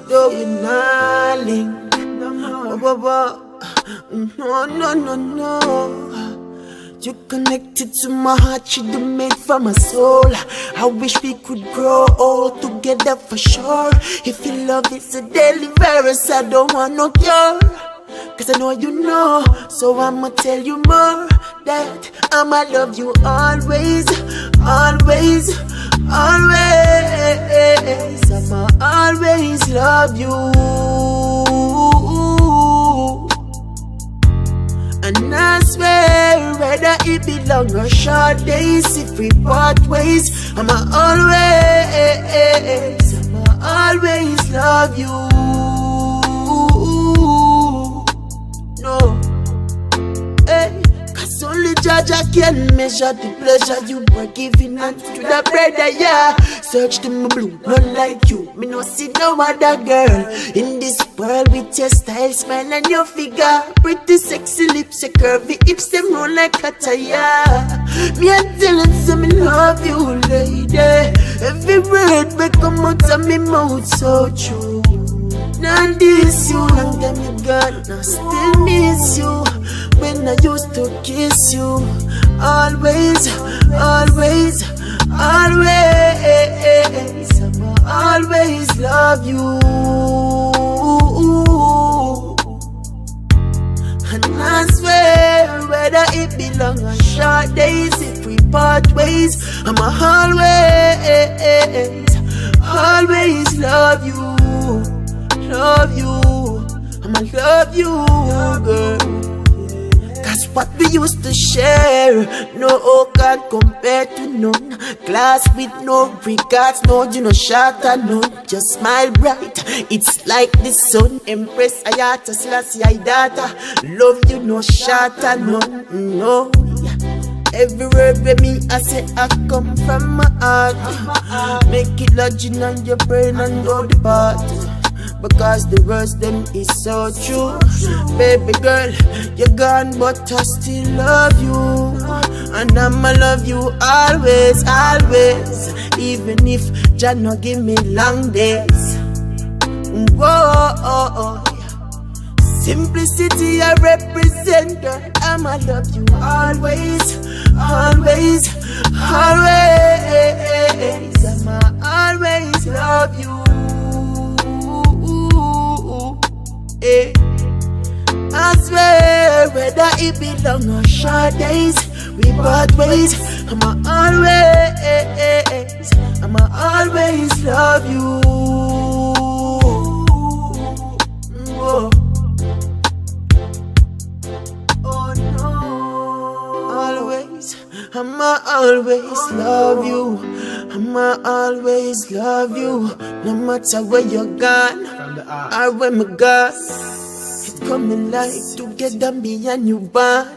doing darling. No. You connected to my heart, you the made for my soul. I wish we could grow old together for sure. If your love is a daily virus, I don't want no cure. Cause I know you know, so I'ma tell you more. That I'ma love you always, always, always. I'ma always love you. And I swear, whether it be long or short days, if we part ways, I'ma always love you. No, hey, cause only Jaja can measure the pleasure you were giving unto the brother, yeah. Search to my blue, none like you. Me no see no other girl in this world with your style, smile and your figure. Pretty sexy lips, your curvy hips, them roll like a tire. Me a tellin' some me love you, lady. Every word may come out of me mouth so true. Now this you, long time you gone, now still miss you. When I used to kiss you, always, always, always, I'ma always love you. And I swear, whether it be long or short days, if we part ways, I'ma always love you. Love you, I'ma love you, girl. Cause what we used to share, no can compare to none. Class with no regards, no you know shatter none. Just smile bright, it's like the sun. Empress Ayata, Selassie Aidata. Love you no shatter none, no. Every word with me, I say I come from my heart. Make it lodging on your brain and go the part. Because the words them is so true. Baby girl, you're gone but I still love you. And I'ma love you always, always. Even if Jah no give me long days. Whoa, simplicity I represent, girl. I'ma love you always, always, always. I'ma always love you. I swear, whether it be long or short days, we part ways, I'ma always love you. Oh no, always, I'ma always love you. I'ma always love you, no matter where you're gone or where me gone. It's coming like together, me and you bond.